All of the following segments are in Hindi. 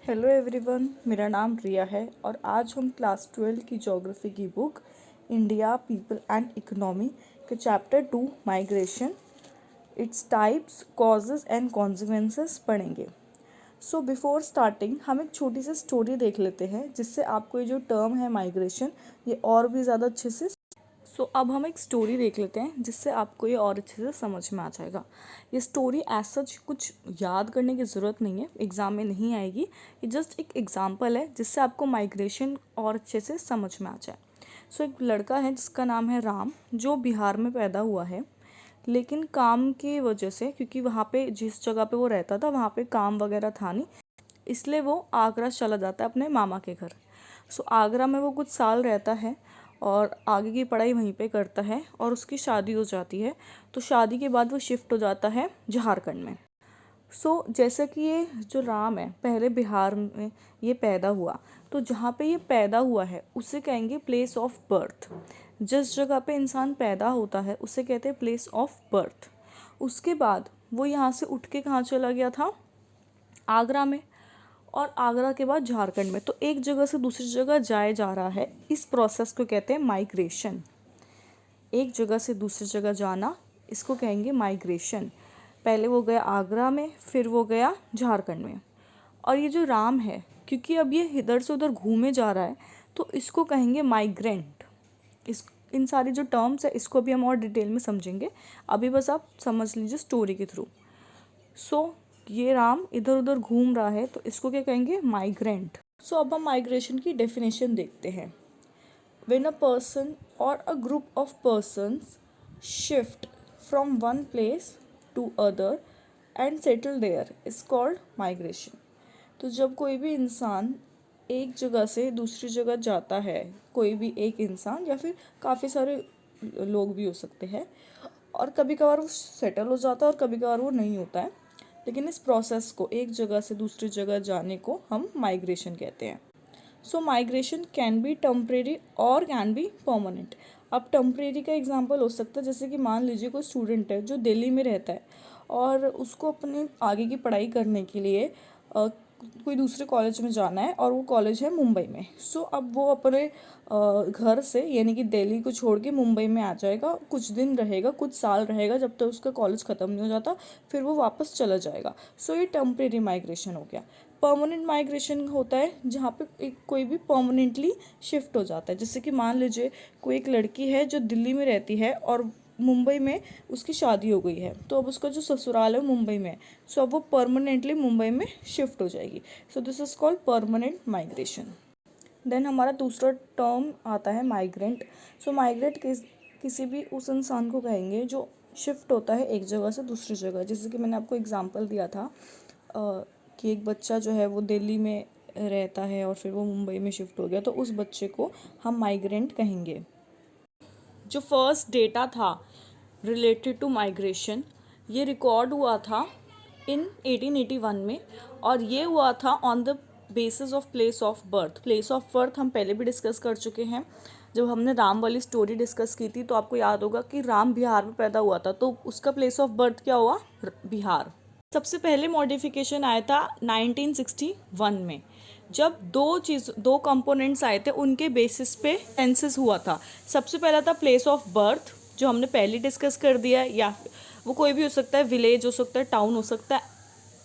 हेलो एवरीवन, मेरा नाम रिया है और आज हम क्लास 12 की ज्योग्राफी की book India people and economy के chapter 2 migration, its types, causes and consequences पढ़ेंगे। सो बिफोर स्टार्टिंग हम एक छोटी सी स्टोरी देख लेते हैं जिससे आपको ये जो टर्म है माइग्रेशन ये और भी ज़्यादा अच्छे से अब हम एक स्टोरी देख लेते हैं जिससे आपको ये और अच्छे से समझ में आ जाएगा। ये स्टोरी एज सच कुछ याद करने की ज़रूरत नहीं है, एग्ज़ाम में नहीं आएगी। ये जस्ट एक एग्जाम्पल है जिससे आपको माइग्रेशन और अच्छे से समझ में आ जाए। एक लड़का है जिसका नाम है राम, जो बिहार में पैदा हुआ है, लेकिन काम की वजह से, क्योंकि वहाँ पे जिस जगह पे वो रहता था वहाँ पे काम वगैरह था नहीं, इसलिए वो आगरा चला जाता है अपने मामा के घर। आगरा में वो कुछ साल रहता है और आगे की पढ़ाई वहीं पे करता है और उसकी शादी हो जाती है। तो शादी के बाद वो शिफ्ट हो जाता है झारखंड में। जैसा कि ये जो राम है पहले बिहार में ये पैदा हुआ, तो जहाँ पे ये पैदा हुआ है उसे कहेंगे प्लेस ऑफ बर्थ। जिस जगह पे इंसान पैदा होता है उसे कहते हैं प्लेस ऑफ बर्थ। उसके बाद वो यहाँ से उठ के कहाँ चला गया था? आगरा में, और आगरा के बाद झारखंड में। तो एक जगह से दूसरी जगह जाए जा रहा है, इस प्रोसेस को कहते हैं माइग्रेशन। एक जगह से दूसरी जगह जाना, इसको कहेंगे माइग्रेशन। पहले वो गया आगरा में, फिर वो गया झारखंड में। और ये जो राम है, क्योंकि अब ये इधर से उधर घूमे जा रहा है, तो इसको कहेंगे माइग्रेंट। इन सारी जो टर्म्स है इसको भी हम और डिटेल में समझेंगे, अभी बस आप समझ लीजिए स्टोरी के थ्रू। ये राम इधर उधर घूम रहा है तो इसको क्या कहेंगे? माइग्रेंट। अब हम माइग्रेशन की डेफिनेशन देखते हैं। व्हेन अ पर्सन और a group of persons shift from one place to other and settle there is called migration. तो जब कोई भी इंसान एक जगह से दूसरी जगह जाता है, कोई भी एक इंसान या फिर काफ़ी सारे लोग भी हो सकते हैं, और कभी कभार वो सेटल हो जाता है और कभी कभार वो नहीं होता है, लेकिन इस प्रोसेस को, एक जगह से दूसरी जगह जाने को हम माइग्रेशन कहते हैं। माइग्रेशन कैन बी टेम्परेरी और कैन बी परमानेंट। अब टेम्परेरी का एग्जांपल हो सकता है, जैसे कि मान लीजिए कोई स्टूडेंट है जो दिल्ली में रहता है और उसको अपने आगे की पढ़ाई करने के लिए कोई दूसरे कॉलेज में जाना है और वो कॉलेज है मुंबई में। अब वो अपने घर से, यानी कि दिल्ली को छोड़ के मुंबई में आ जाएगा, कुछ दिन रहेगा, कुछ साल रहेगा, जब तक उसका कॉलेज ख़त्म नहीं हो जाता, फिर वो वापस चला जाएगा। ये टेम्परेरी माइग्रेशन हो गया। परमानेंट माइग्रेशन होता है जहाँ पे कोई भी परमानेंटली शिफ्ट हो जाता है। जैसे कि मान लीजिए कोई एक लड़की है जो दिल्ली में रहती है और मुंबई में उसकी शादी हो गई है, तो अब उसका जो ससुराल है मुंबई में, अब वो परमानेंटली मुंबई में शिफ्ट हो जाएगी। This is called permanent migration. Then हमारा दूसरा टर्म आता है माइग्रेंट। माइग्रेट किसी भी उस इंसान को कहेंगे जो शिफ्ट होता है एक जगह से दूसरी जगह। जैसे कि मैंने आपको एग्जांपल दिया था कि एक बच्चा जो है वो दिल्ली में रहता है और फिर वो मुंबई में शिफ्ट हो गया, तो उस बच्चे को हम माइग्रेंट कहेंगे। जो फर्स्ट डेटा था रिलेटेड टू माइग्रेशन, ये रिकॉर्ड हुआ था इन 1881 में, और ये हुआ था on the basis of place of birth. Place of birth हम पहले भी डिस्कस कर चुके हैं, जब हमने राम वाली स्टोरी डिस्कस की थी, तो आपको याद होगा कि राम बिहार में पैदा हुआ था, तो उसका प्लेस ऑफ बर्थ क्या हुआ? बिहार। सबसे पहले मॉडिफिकेशन आया था 1961 में, जब दो कंपोनेंट्स आए थे, उनके बेसिस पे सेंसस हुआ था। सबसे पहला था प्लेस ऑफ बर्थ, जो हमने पहले डिस्कस कर दिया है, या वो कोई भी हो सकता है, विलेज हो सकता है, टाउन हो सकता है,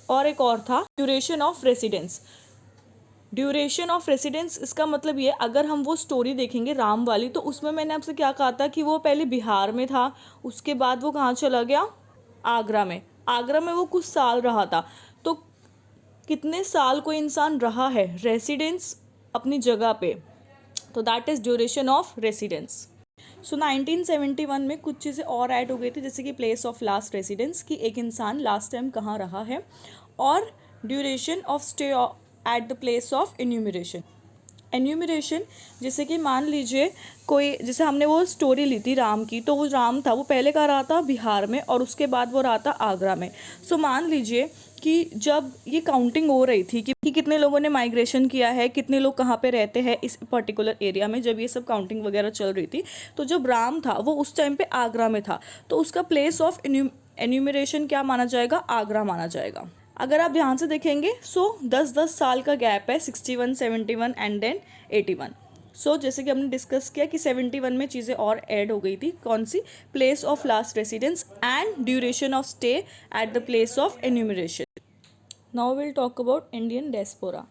और एक और था duration of residence. Duration of residence, इसका मतलब ये, अगर हम वो स्टोरी देखेंगे राम वाली, तो उसमें मैंने आपसे क्या कहा था कि वो पहले बिहार में था, उसके बाद वो कहाँ चला गया? आगरा में। आगरा में वो कुछ साल रहा था, तो कितने साल कोई इंसान रहा है रेसिडेंस अपनी जगह पे, तो that is duration of residence. 1971 में कुछ चीज़ें और ऐड हो गई थी, जैसे कि प्लेस ऑफ लास्ट रेसिडेंस, कि एक इंसान लास्ट टाइम कहाँ रहा है, और duration of stay at the place of enumeration. Enumeration, जैसे कि मान लीजिए कोई, जैसे हमने वो स्टोरी ली थी राम की, तो वो राम था, वो पहले कहाँ रहा था? बिहार में, और उसके बाद वो रहा था आगरा में। मान लीजिए कि जब ये काउंटिंग हो रही थी कि कितने लोगों ने माइग्रेशन किया है, कितने लोग कहाँ पे रहते हैं इस पर्टिकुलर एरिया में, जब ये सब काउंटिंग वगैरह चल रही थी, तो जब राम था वो उस टाइम पे आगरा में था, तो उसका प्लेस ऑफ एन्यूमरेशन क्या माना जाएगा? आगरा माना जाएगा। अगर आप ध्यान से देखेंगे सो 10-10 साल का गैप है, 61, 71 एंड देन 81। सो जैसे कि हमने डिस्कस किया कि 71 में चीज़ें और ऐड हो गई थी, कौन सी, place of last residence and duration of stay at the place of enumeration. Now will talk about Indian diaspora.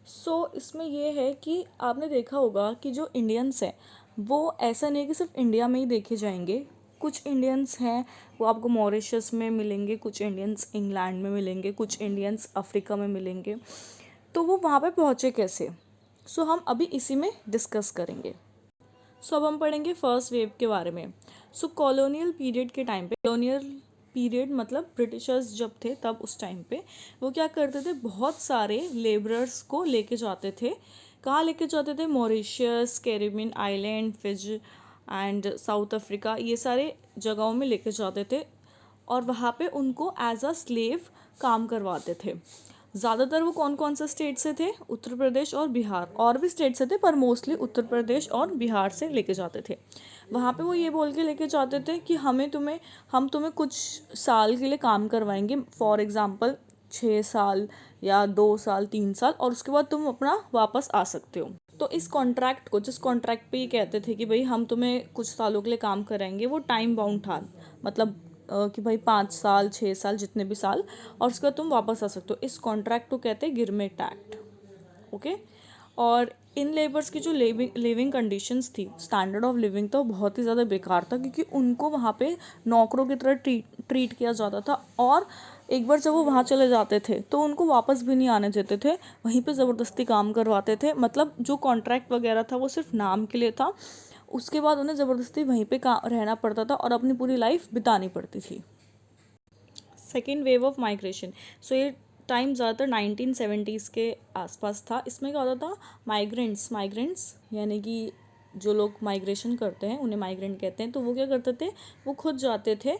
So इसमें ये है कि आपने देखा होगा कि जो इंडियंस हैं वो ऐसा नहीं है कि सिर्फ इंडिया में ही देखे जाएंगे। कुछ इंडियंस हैं वो आपको मॉरिशस में मिलेंगे, कुछ इंडियंस इंग्लैंड में मिलेंगे, कुछ इंडियंस अफ्रीका में मिलेंगे। तो वो वहाँ पे पहुँचे कैसे, सो हम अभी इसी में डिस्कस करेंगे। सो अब हम पढ़ेंगे फर्स्ट वेव के बारे में। सो कॉलोनियल पीरियड के टाइम पे, कॉलोनियल पीरियड मतलब ब्रिटिशर्स जब थे तब उस टाइम पे वो क्या करते थे, बहुत सारे लेबरर्स को लेके जाते थे। कहाँ लेके जाते थे, Mauritius, Caribbean island, Fiji and south Africa, ये सारे जगहों में लेके जाते थे और वहाँ पे उनको एज अ स्लेव काम करवाते थे। ज़्यादातर वो कौन कौन से स्टेट से थे, उत्तर प्रदेश और बिहार, और भी स्टेट से थे पर मोस्टली उत्तर प्रदेश और बिहार से लेके जाते थे। वहाँ पे वो ये बोल के लेके जाते थे कि हम तुम्हें कुछ साल के लिए काम करवाएंगे, फॉर एग्ज़ाम्पल 6 साल या 2 साल 3 साल, और उसके बाद तुम अपना वापस आ सकते हो। तो इस कॉन्ट्रैक्ट को, जिस कॉन्ट्रैक्ट पे ये कहते थे कि भाई हम तुम्हें कुछ सालों के लिए काम कराएंगे, वो टाइम बाउंड था, मतलब कि भाई 5 साल 6 साल जितने भी साल, और उसके बाद तुम वापस आ सकते हो। इस कॉन्ट्रैक्ट को कहते हैं गिरमिट एक्ट। ओके। और इन लेबर्स की जो लिविंग कंडीशंस थी, स्टैंडर्ड ऑफ लिविंग था, वो बहुत ही ज़्यादा बेकार था, क्योंकि उनको वहाँ पे नौकरों की तरह ट्रीट किया जाता था। और एक बार जब वो वहाँ चले जाते थे तो उनको वापस भी नहीं आने देते थे, वहीं पे ज़बरदस्ती काम करवाते थे। मतलब जो कॉन्ट्रैक्ट वगैरह था वो सिर्फ नाम के लिए था, उसके बाद उन्हें ज़बरदस्ती वहीं पे रहना पड़ता था और अपनी पूरी लाइफ बितानी पड़ती थी। Second wave of migration. So ये टाइम ज़्यादातर 1970s के आसपास था। इसमें क्या होता था, माइग्रेंट्स यानी कि जो लोग माइग्रेशन करते हैं उन्हें माइग्रेंट कहते हैं। तो वो क्या करते थे, वो खुद जाते थे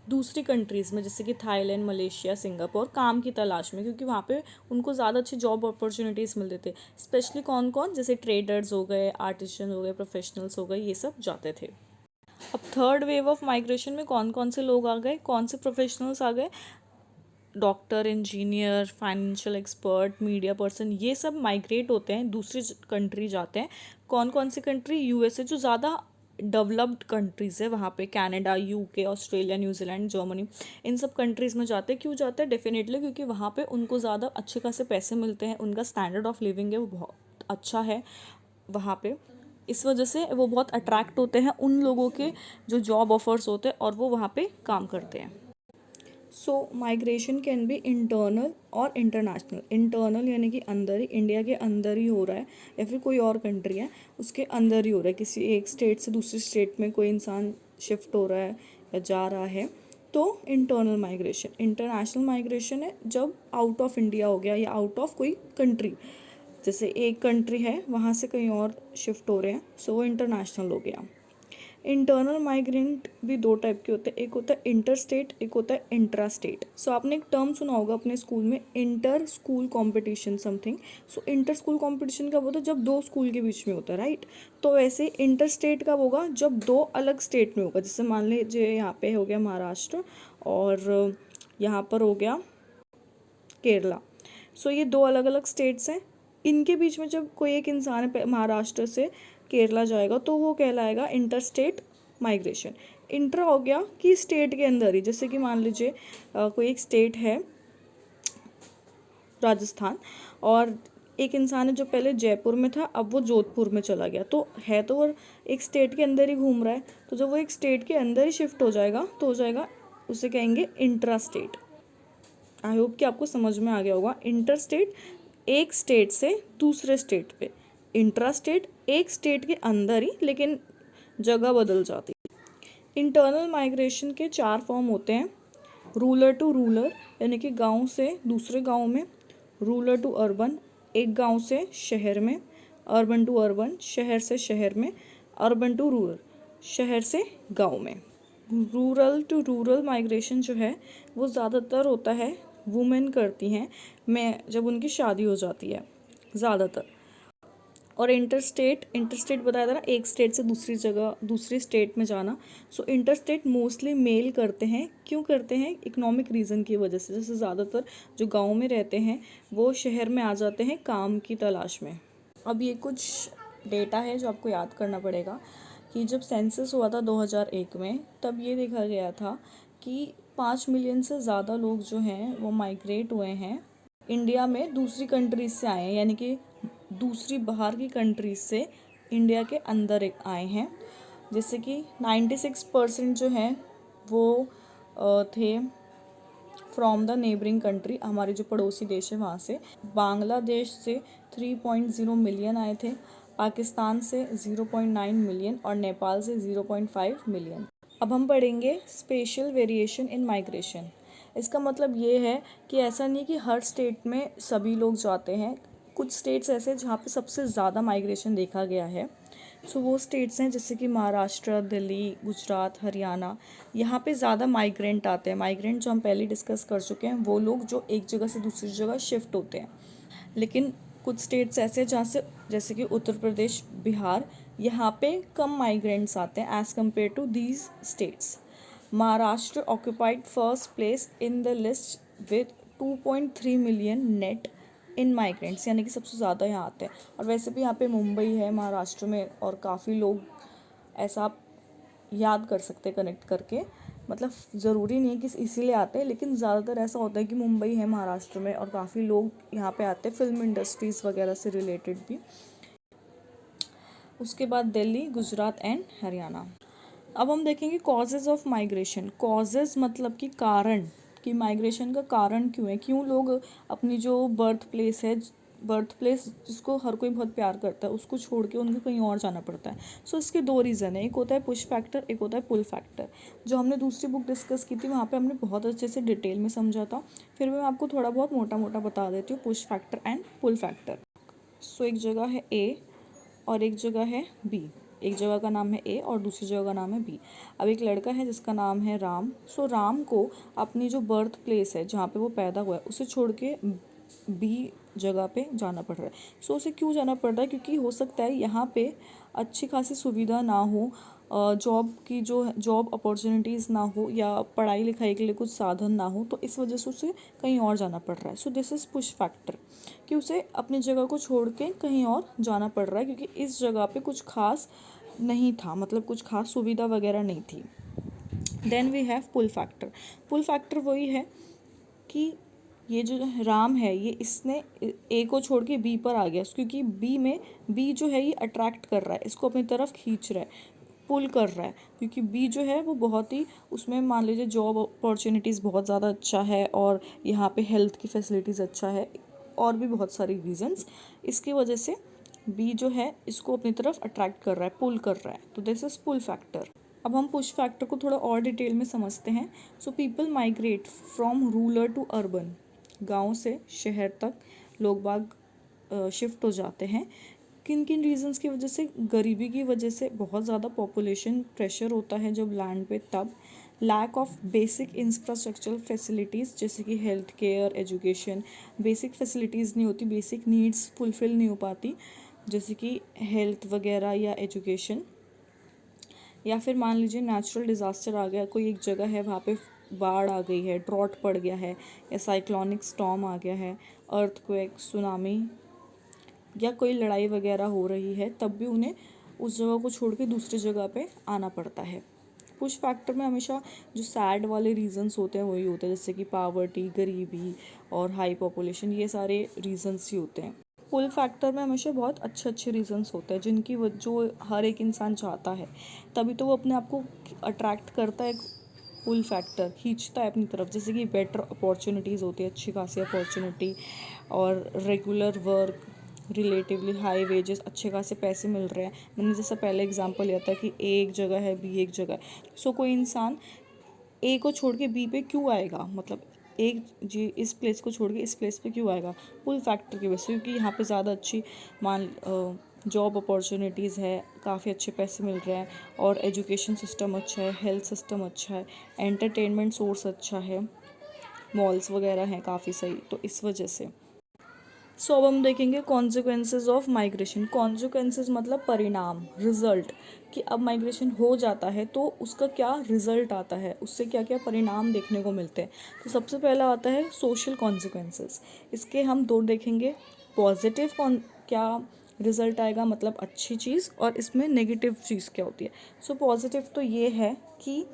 दूसरी कंट्रीज़ में, जैसे कि थाईलैंड, मलेशिया, सिंगापुर, काम की तलाश में, क्योंकि वहाँ पे उनको ज़्यादा अच्छी जॉब अपॉर्चुनिटीज़ मिलते थे। स्पेशली कौन कौन, जैसे ट्रेडर्स हो गए, आर्टिशन हो गए, प्रोफेशनल्स हो गए, ये सब जाते थे। अब थर्ड वेव ऑफ माइग्रेशन में कौन कौन से लोग आ गए, कौन से प्रोफेशनल्स आ गए, doctor, engineer, financial expert, media person, ये सब माइग्रेट होते हैं, दूसरी कंट्री जाते हैं। कौन कौन सी कंट्री, यूएसए, जो ज़्यादा डेवलप्ड कंट्रीज़ है वहाँ पे, Canada, UK, Australia, New Zealand, Germany, इन सब कंट्रीज़ में जाते हैं। क्यों जाते हैं, डेफिनेटली क्योंकि वहाँ पे उनको ज़्यादा अच्छे खासे पैसे मिलते हैं, उनका स्टैंडर्ड ऑफ लिविंग है वो बहुत अच्छा है वहाँ पे। इस वजह से वो बहुत अट्रैक्ट होते हैं उन लोगों के जो जॉब ऑफर्स होते हैं और वो वहाँ पे काम करते हैं। सो माइग्रेशन कैन बी इंटरनल और इंटरनेशनल। इंटरनल यानी कि अंदर ही, इंडिया के अंदर ही हो रहा है, या फिर कोई और कंट्री है उसके अंदर ही हो रहा है, किसी एक स्टेट से दूसरी स्टेट में कोई इंसान शिफ्ट हो रहा है या जा रहा है, तो इंटरनल माइग्रेशन। इंटरनेशनल माइग्रेशन है जब आउट ऑफ इंडिया हो गया या आउट ऑफ कोई कंट्री, जैसे एक कंट्री है वहाँ से कहीं और शिफ्ट हो रहे हैं, सो वो इंटरनेशनल हो गया। इंटरनल माइग्रेंट भी दो टाइप के होते हैं, एक होता है इंटर स्टेट, एक होता है इंट्रा स्टेट। सो आपने एक टर्म सुना होगा अपने स्कूल में, इंटर स्कूल कॉम्पिटिशन समथिंग। सो इंटर स्कूल कॉम्पिटिशन कब होता है, जब दो स्कूल के बीच में होता है, राइट। तो वैसे इंटर स्टेट कब होगा, जब दो अलग स्टेट में होगा। जैसे मान लीजिए यहाँ पे हो गया महाराष्ट्र और यहाँ पर हो गया केरला। सो ये दो अलग अलग स्टेट्स हैं, इनके बीच में जब कोई एक इंसान महाराष्ट्र से केरला जाएगा तो वो कहलाएगा इंटर स्टेट माइग्रेशन। इंट्रा हो गया कि स्टेट के अंदर ही, जैसे कि मान लीजिए कोई एक स्टेट है राजस्थान, और एक इंसान है जो पहले जयपुर में था, अब वो जोधपुर में चला गया, तो है तो वो एक स्टेट के अंदर ही घूम रहा है। तो जब वो एक स्टेट के अंदर ही शिफ्ट हो जाएगा तो हो जाएगा, उसे कहेंगे इंट्रा स्टेट। आई होप कि आपको समझ में आ गया होगा। इंटर स्टेट एक स्टेट से दूसरे स्टेट पे, इंट्रा स्टेट एक स्टेट के अंदर ही लेकिन जगह बदल जाती है। इंटरनल माइग्रेशन के 4 फॉर्म होते हैं, रूरल टू रूरल यानी कि गांव से दूसरे गांव में, रूरल टू अर्बन एक गांव से शहर में, अर्बन टू अर्बन शहर से शहर में, अर्बन टू रूरल शहर से गांव में। रूरल टू रूरल माइग्रेशन जो है वो ज़्यादातर होता है वुमेन करती हैं, मैं जब उनकी शादी हो जाती है ज़्यादातर। और इंटरस्टेट, इंटरस्टेट बताया था ना, एक स्टेट से दूसरी जगह दूसरी स्टेट में जाना। सो इंटरस्टेट मोस्टली मेल करते हैं। क्यों करते हैं? इकोनॉमिक रीज़न की वजह से। जैसे ज़्यादातर जो गांव में रहते हैं वो शहर में आ जाते हैं काम की तलाश में। अब ये कुछ डेटा है जो आपको याद करना पड़ेगा कि जब सेंसस हुआ था 2001 में, तब ये देखा गया था कि 5 मिलियन से ज़्यादा लोग जो हैं वो माइग्रेट हुए हैं इंडिया में, दूसरी कंट्रीज से आए हैं, यानी कि दूसरी बाहर की कंट्रीज से इंडिया के अंदर एक आए हैं। जैसे कि 96% जो हैं वो थे फ्रॉम द नेबरिंग कंट्री, हमारे जो पड़ोसी देश है वहाँ से। बांग्लादेश से 3.0 मिलियन आए थे, पाकिस्तान से 0.9 मिलियन और नेपाल से 0.5 मिलियन। अब हम पढ़ेंगे स्पेशल वेरिएशन इन माइग्रेशन। इसका मतलब ये है कि ऐसा नहीं कि हर स्टेट में सभी लोग जाते हैं। कुछ स्टेट्स ऐसे हैं जहाँ पे सबसे ज़्यादा माइग्रेशन देखा गया है। सो वो स्टेट्स हैं जैसे कि महाराष्ट्र, दिल्ली, गुजरात, हरियाणा। यहाँ पे ज़्यादा माइग्रेंट आते हैं। माइग्रेंट जो हम पहले डिस्कस कर चुके हैं, वो लोग जो एक जगह से दूसरी जगह शिफ्ट होते हैं। लेकिन कुछ स्टेट्स ऐसे हैं जहाँ से, जैसे कि उत्तर प्रदेश, बिहार, यहाँ पे कम माइग्रेंट्स आते हैं as compare to these states. Maharashtra occupied first place in the list with 2.3 million net in migrants, यानी कि सबसे ज़्यादा यहाँ आते हैं। और वैसे भी यहाँ पे मुंबई है महाराष्ट्र में, और काफ़ी लोग, ऐसा आप याद कर सकते हैं कनेक्ट करके। मतलब ज़रूरी नहीं कि इसीलिए आते हैं, लेकिन ज़्यादातर ऐसा होता है कि मुंबई है महाराष्ट्र में और काफ़ी लोग यहाँ पे आते हैं फिल्म इंडस्ट्रीज़ वगैरह से रिलेटेड भी। उसके बाद दिल्ली, गुजरात एंड हरियाणा। अब हम देखेंगे कॉजेज़ ऑफ माइग्रेशन। कॉजेज़ मतलब कि कारण, कि माइग्रेशन का कारण क्यों है, क्यों लोग अपनी जो बर्थ प्लेस है, बर्थ प्लेस जिसको हर कोई बहुत प्यार करता है, उसको छोड़ के उनको कहीं और जाना पड़ता है। सो इसके दो रीज़न है, एक होता है पुश फैक्टर, एक होता है पुल फैक्टर। जो हमने दूसरी बुक डिस्कस की थी वहाँ पे हमने बहुत अच्छे से डिटेल में समझा था, फिर मैं आपको थोड़ा बहुत मोटा मोटा बता देती हूँ push factor and pull factor. So एक जगह है ए और एक जगह है बी। एक जगह का नाम है ए और दूसरी जगह का नाम है बी। अब एक लड़का है जिसका नाम है राम। सो राम को अपनी जो बर्थ प्लेस है जहाँ पे वो पैदा हुआ है उसे छोड़ के बी जगह पे जाना पड़ रहा है। सो उसे क्यों जाना पड़ रहा है? क्योंकि हो सकता है यहाँ पे अच्छी खासी सुविधा ना हो, जॉब की जो जॉब अपॉर्चुनिटीज़ ना हो, या पढ़ाई लिखाई के लिए कुछ साधन ना हो, तो इस वजह से उसे कहीं और जाना पड़ रहा है। So this is push factor, कि उसे अपनी जगह को छोड़ के कहीं और जाना पड़ रहा है क्योंकि इस जगह पे कुछ खास नहीं था, मतलब कुछ खास सुविधा वगैरह नहीं थी। Then we have pull factor. Pull factor वही है कि ये जो राम है, ये इसने ए को छोड़ के बी पर आ गया, क्योंकि बी जो है ये अट्रैक्ट कर रहा है, इसको अपनी तरफ खींच रहा है, पुल कर रहा है, क्योंकि बी जो है वो बहुत ही, उसमें मान लीजिए जॉब अपॉर्चुनिटीज़ बहुत ज़्यादा अच्छा है और यहाँ पे हेल्थ की फैसिलिटीज़ अच्छा है, और भी बहुत सारी रीजंस, इसकी वजह से बी जो है इसको अपनी तरफ अट्रैक्ट कर रहा है, पुल कर रहा है। तो दिस इज़ पुल फैक्टर। अब हम पुश फैक्टर को थोड़ा और डिटेल में समझते हैं। So people migrate from rural to urban. गांव से शहर तक लोग बाग शिफ्ट हो जाते हैं। किन किन रीजंस की वजह से? गरीबी की वजह से, बहुत ज़्यादा पॉपुलेशन प्रेशर होता है जब लैंड पे, तब lack of basic infrastructural facilities जैसे कि health care, education, basic facilities नहीं होती, बेसिक नीड्स फुलफ़िल नहीं हो पाती, जैसे कि हेल्थ वगैरह या एजुकेशन। या फिर मान लीजिए नेचुरल डिज़ास्टर आ गया, कोई एक जगह है वहाँ पे बाढ़ आ गई है, ड्रॉट पड़ गया है, या साइक्लोनिक स्टॉर्म आ गया है, अर्थक्वेक, सुनामी, या कोई लड़ाई वगैरह हो रही है, तब भी उन्हें उस जगह को छोड़ के दूसरी जगह पे आना पड़ता है। पुश फैक्टर में हमेशा जो सैड वाले रीजंस होते हैं वही होते हैं, जैसे कि पावर्टी, गरीबी और हाई पॉपुलेशन, ये सारे रीजंस ही होते हैं। पुल फैक्टर में हमेशा बहुत अच्छे अच्छे रीजंस होते हैं जिनकी जो हर एक इंसान चाहता है, तभी तो वो अपने आप को अट्रैक्ट करता है। पुल फैक्टर खींचता है अपनी तरफ, जैसे कि बेटर अपॉर्चुनिटीज़ होती है, अच्छी खासी अपॉर्चुनिटी, और regular work, relatively high wages, अच्छे खासे पैसे मिल रहे हैं। मैंने जैसा पहले एग्जांपल लिया था कि ए एक जगह है, बी एक जगह है। सो कोई इंसान ए को छोड़ के बी पे क्यों आएगा, मतलब एक जी इस प्लेस को छोड़ के इस प्लेस पे क्यों आएगा? पुल फैक्टर की वजह से, क्योंकि यहाँ पे ज़्यादा अच्छी जॉब अपॉर्चुनिटीज़ है, काफ़ी अच्छे पैसे मिल रहे हैं, और एजुकेशन सिस्टम अच्छा है, हेल्थ सिस्टम अच्छा है, एंटरटेनमेंट सोर्स अच्छा है, मॉल्स वगैरह हैं काफ़ी सही, तो इस वजह से। सो अब हम देखेंगे कॉन्सिक्वेंसेज ऑफ माइग्रेशन। कॉन्सिक्वेंसेज मतलब परिणाम, रिजल्ट, कि अब माइग्रेशन हो जाता है तो उसका क्या रिजल्ट आता है, उससे क्या क्या परिणाम देखने को मिलते हैं। तो सबसे पहला आता है सोशल कॉन्सिक्वेंसेज। इसके हम दो देखेंगे, पॉजिटिव क्या रिजल्ट आएगा मतलब अच्छी चीज़, और इसमें नेगेटिव चीज़ क्या होती है। सो पॉजिटिव तो ये है कि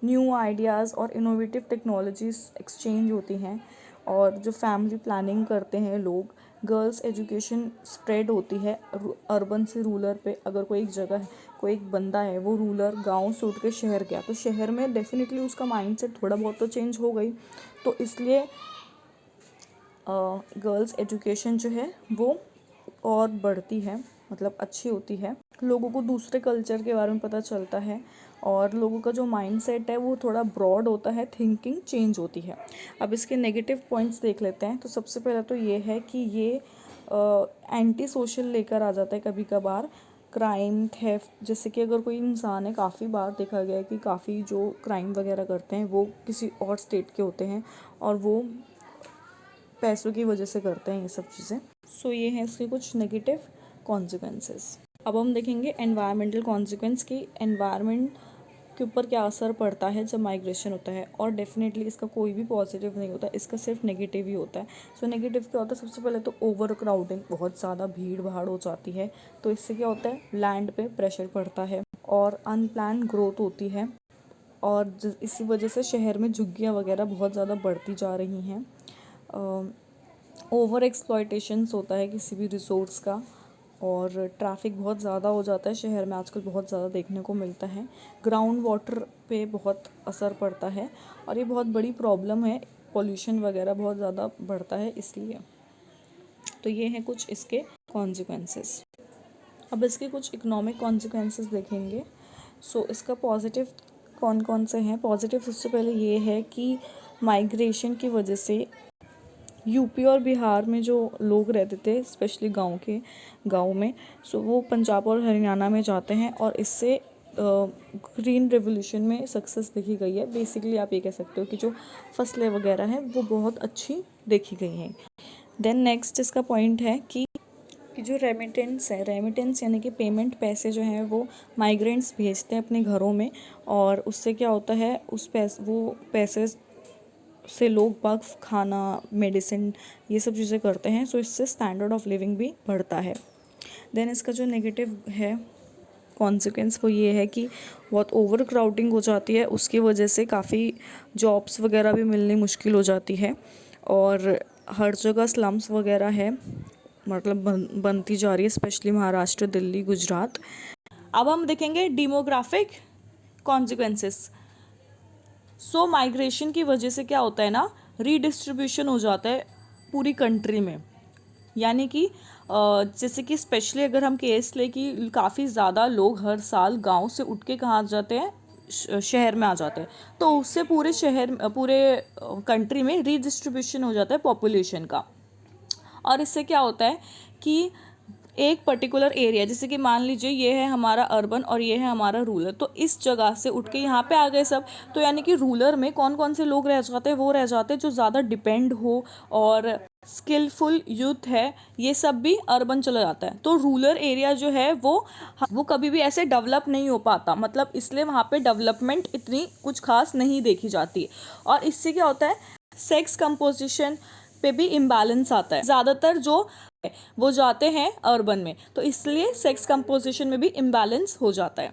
न्यू आइडियाज़ और इनोवेटिव टेक्नोलॉजीज़ एक्सचेंज होती हैं, और जो फैमिली प्लानिंग करते हैं लोग, गर्ल्स एजुकेशन स्प्रेड होती है अर्बन से रूरल पे। अगर कोई एक जगह है, कोई एक बंदा है वो रूरल गांव से उठ के शहर गया, तो शहर में डेफिनेटली उसका माइंडसेट थोड़ा बहुत तो चेंज हो गई। तो इसलिए गर्ल्स एजुकेशन जो है वो और बढ़ती है, मतलब अच्छी होती है। लोगों को दूसरे कल्चर के बारे में पता चलता है, और लोगों का जो माइंडसेट है वो थोड़ा ब्रॉड होता है, थिंकिंग चेंज होती है। अब इसके नेगेटिव पॉइंट्स देख लेते हैं। तो सबसे पहला तो ये है कि ये एंटी सोशल लेकर आ जाता है कभी कभार। क्राइम, थेफ्ट, जैसे कि अगर कोई इंसान है, काफ़ी बार देखा गया है कि काफ़ी जो क्राइम वगैरह करते हैं वो किसी और स्टेट के होते हैं, और वो पैसों की वजह से करते हैं ये सब चीज़ें। सो ये हैं इसके कुछ नेगेटिव कॉन्सिक्वेंसेस। अब हम देखेंगे एनवायरमेंटल कॉन्सिक्वेंस की एनवायरनमेंट के ऊपर क्या असर पड़ता है जब माइग्रेशन होता है। और डेफिनेटली इसका कोई भी पॉजिटिव नहीं होता, इसका सिर्फ नेगेटिव ही होता है। सो नेगेटिव क्या होता है, सबसे पहले तो ओवर क्राउडिंग, बहुत ज़्यादा भीड़ भाड़ हो जाती है। तो इससे क्या होता है, लैंड पे प्रेशर पड़ता है, और अनप्लान ग्रोथ होती है, और इसी वजह से शहर में झुग्गियाँ वगैरह बहुत ज़्यादा बढ़ती जा रही हैं। ओवर एक्सप्लॉयटेशंस होता है किसी भी रिसोर्स का, और ट्रैफिक बहुत ज़्यादा हो जाता है शहर में, आजकल बहुत ज़्यादा देखने को मिलता है। ग्राउंड वाटर पे बहुत असर पड़ता है, और ये बहुत बड़ी प्रॉब्लम है, पोल्यूशन वगैरह बहुत ज़्यादा बढ़ता है इसलिए। तो ये हैं कुछ इसके कॉन्सिक्वेंसेस। अब इसके कुछ इकोनॉमिक कॉन्सिक्वेंसेस देखेंगे। सो इसका पॉजिटिव कौन कौन से हैं। पॉजिटिव सबसे पहले ये है कि माइग्रेशन की वजह से यूपी और बिहार में जो लोग रहते थे, स्पेशली गाँव में, सो वो पंजाब और हरियाणा में जाते हैं, और इससे ग्रीन रेवोल्यूशन में सक्सेस देखी गई है। बेसिकली आप ये कह सकते हो कि जो फसलें वगैरह हैं वो बहुत अच्छी देखी गई हैं। देन नेक्स्ट इसका पॉइंट है कि जो रेमिटेंस है, रेमिटेंस यानी कि पेमेंट, पैसे जो हैं वो माइग्रेंट्स भेजते हैं अपने घरों में, और उससे क्या होता है, वो पैसे से लोग बाग खाना, मेडिसिन, ये सब चीज़ें करते हैं। सो इससे स्टैंडर्ड ऑफ लिविंग भी बढ़ता है। देन इसका जो नेगेटिव है कॉन्सिक्वेंस वो ये है कि बहुत ओवर क्राउडिंग हो जाती है, उसकी वजह से काफ़ी जॉब्स वगैरह भी मिलनी मुश्किल हो जाती है, और हर जगह स्लम्स वगैरह है, मतलब बनती जा रही है, स्पेशली महाराष्ट्र, दिल्ली, गुजरात। अब हम देखेंगे डेमोग्राफिक कॉन्सिक्वेंसेस। सो माइग्रेशन की वजह से क्या होता है ना, रीडिस्ट्रीब्यूशन हो जाता है पूरी कंट्री में। यानी कि जैसे कि स्पेशली अगर हम केस ले कि काफ़ी ज़्यादा लोग हर साल गांव से उठ के कहाँ जाते हैं, शहर में आ जाते हैं, तो उससे पूरे कंट्री में रीडिस्ट्रीब्यूशन हो जाता है पॉपुलेशन का। और इससे क्या होता है कि एक पर्टिकुलर एरिया, जैसे कि मान लीजिए ये है हमारा अर्बन और ये है हमारा रूरल, तो इस जगह से उठ के यहाँ पे आ गए सब। तो यानी कि रूरल में कौन कौन से लोग रह जाते हैं, वो रह जाते हैं जो ज़्यादा डिपेंड हो और स्किलफुल यूथ है, ये सब भी अर्बन चला जाता है। तो रूरल एरिया जो है वो कभी भी ऐसे डेवलप नहीं हो पाता, मतलब इसलिए वहाँ पे डेवलपमेंट इतनी कुछ खास नहीं देखी जाती। और इससे क्या होता है, सेक्स कंपोजिशन पे भी इम्बैलेंस आता है। ज़्यादातर जो वो जाते हैं अर्बन में, तो इसलिए सेक्स कंपोजिशन में भी इम्बैलेंस हो जाता है।